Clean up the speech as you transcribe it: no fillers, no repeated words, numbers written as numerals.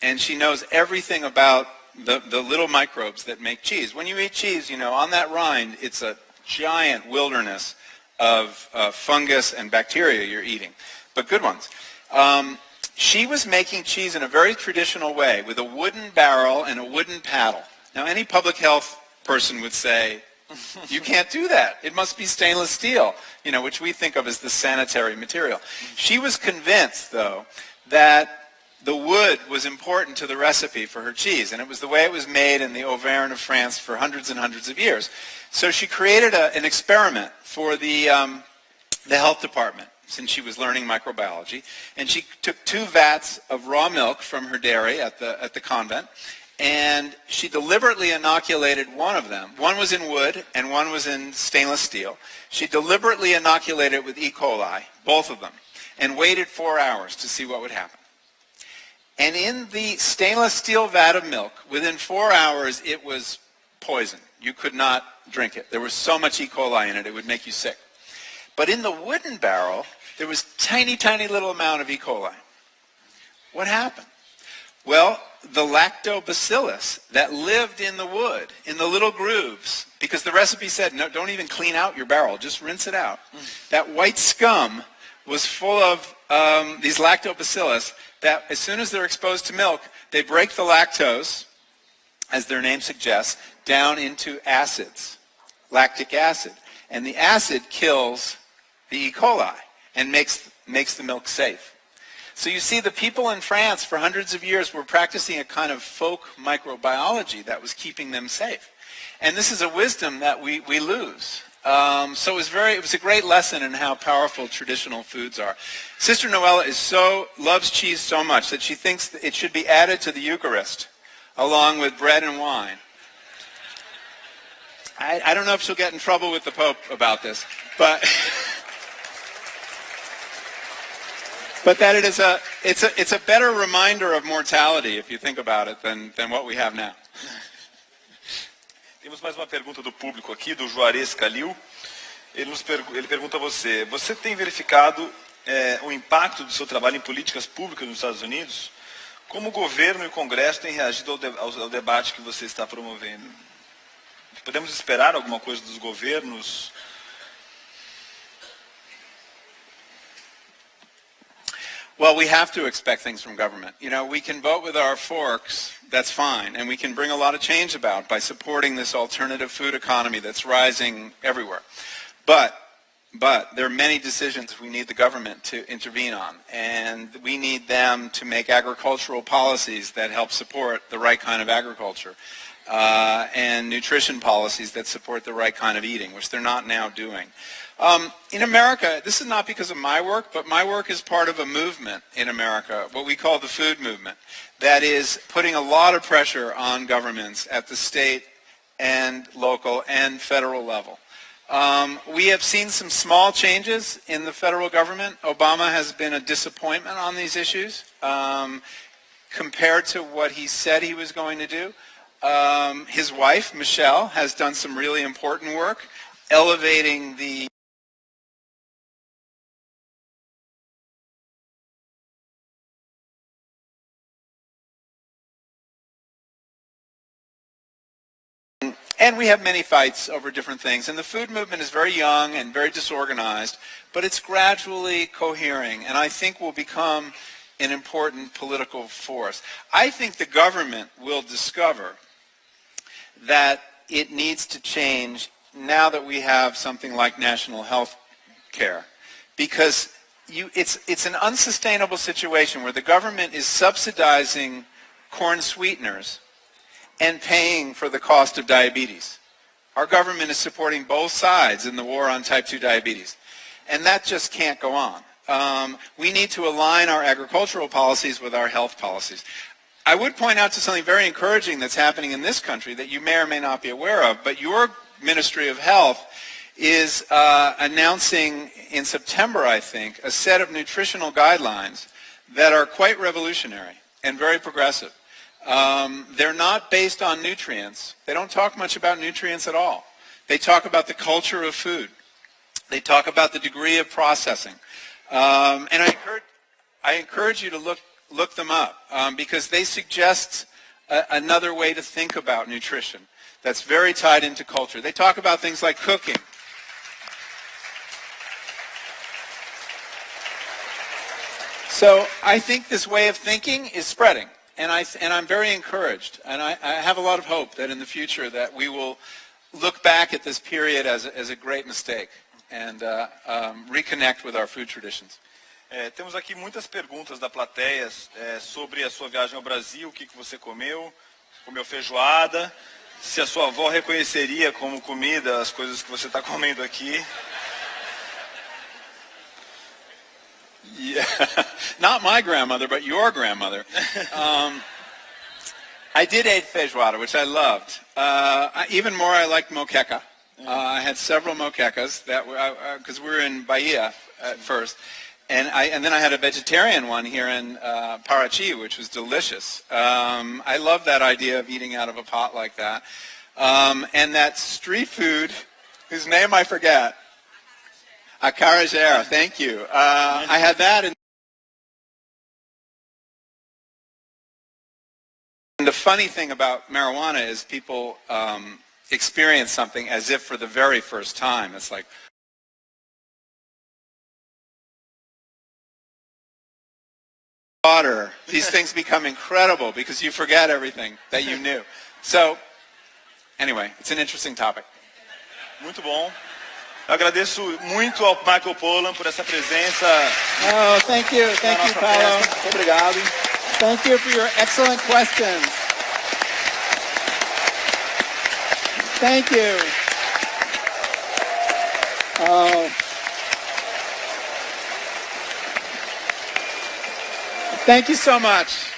and she knows everything about the little microbes that make cheese. When you eat cheese, you know, on that rind, it's a giant wilderness of fungus and bacteria you're eating, but good ones. She was making cheese in a very traditional way with a wooden barrel and a wooden paddle. Now, any public health person would say, you can't do that. It must be stainless steel, you know, which we think of as the sanitary material. She was convinced, though, that the wood was important to the recipe for her cheese, and it was the way it was made in the Auvergne of France for hundreds and hundreds of years. So she created an experiment for the health department, since she was learning microbiology, and she took 2 vats of raw milk from her dairy at the convent, and she deliberately inoculated one of them. One was in wood and one was in stainless steel. She deliberately inoculated it with E. coli, both of them, and waited 4 hours to see what would happen. And in the stainless steel vat of milk, within 4 hours, it was poison. You could not drink it. There was so much E. coli in it, it would make you sick. But in the wooden barrel, there was tiny, tiny little amount of E. coli. What happened? Well, the lactobacillus that lived in the wood, in the little grooves, because the recipe said, no, don't even clean out your barrel, just rinse it out. That white scum was full of these lactobacillus that as soon as they're exposed to milk, they break the lactose, as their name suggests, down into acids, lactic acid. And the acid kills the E. coli and makes the milk safe. So you see, the people in France for hundreds of years were practicing a kind of folk microbiology that was keeping them safe. And this is a wisdom that we lose. So it was a great lesson in how powerful traditional foods are. Sister Noella loves cheese so much that she thinks that it should be added to the Eucharist along with bread and wine. I don't know if she'll get in trouble with the Pope about this, but that it's a better reminder of mortality, if you think about it, than what we have now. Temos mais uma pergunta do público aqui, do Juarez Calil. Ele pergunta a você: você tem verificado o impacto do seu trabalho em políticas públicas nos Estados Unidos? Como o governo e o Congresso têm reagido ao debate que você está promovendo? Podemos esperar alguma coisa dos governos? Well, we have to expect things from government. You know, we can vote with our forks, that's fine, and we can bring a lot of change about by supporting this alternative food economy that's rising everywhere. But there are many decisions we need the government to intervene on, and we need them to make agricultural policies that help support the right kind of agriculture, and nutrition policies that support the right kind of eating, which they're not now doing. In America, this is not because of my work, but my work is part of a movement in America, what we call the food movement, that is putting a lot of pressure on governments at the state and local and federal level. We have seen some small changes in the federal government. Obama has been a disappointment on these issues compared to what he said he was going to do. His wife, Michelle, has done some really important work elevating the And we have many fights over different things. And the food movement is very young and very disorganized, but it's gradually cohering, and I think will become an important political force. I think the government will discover that it needs to change now that we have something like national health care, because it's an unsustainable situation where the government is subsidizing corn sweeteners and paying for the cost of diabetes. Our government is supporting both sides in the war on type 2 diabetes. And that just can't go on. We need to align our agricultural policies with our health policies. I would point out to something very encouraging that's happening in this country that you may or may not be aware of, but your Ministry of Health is announcing in September, I think, a set of nutritional guidelines that are quite revolutionary and very progressive. They're not based on nutrients. They don't talk much about nutrients at all. They talk about the culture of food. They talk about the degree of processing. And I encourage you to look look them up because they suggest another way to think about nutrition that's very tied into culture. They talk about things like cooking. So I think this way of thinking is spreading, and I'm very encouraged, and I have a lot of hope that in the future that we will look back at this period as a great mistake and reconnect with our food traditions. Temos aqui muitas perguntas da plateia sobre a sua viagem ao Brasil, o que você comeu, comeu feijoada, se a sua avó reconheceria como comida as coisas que você está comendo aqui. Yeah. Not my grandmother, but your grandmother. I did eat feijoada, which I loved. Even more, I liked moqueca. I had several moquecas because we were in Bahia at first. And then I had a vegetarian one here in Parachi, which was delicious. I love that idea of eating out of a pot like that. And that street food, whose name I forget. Acarajé, thank you. I had that. And the funny thing about marijuana is people experience something as if for the very first time. It's like, water. These things become incredible because you forget everything that you knew. So, anyway, it's an interesting topic. Muito bom. Eu agradeço muito ao Michael Pollan por essa presença. Oh, thank you, Paulo. Muito obrigado. Thank you for your excellent questions. Thank you. Oh. Thank you so much.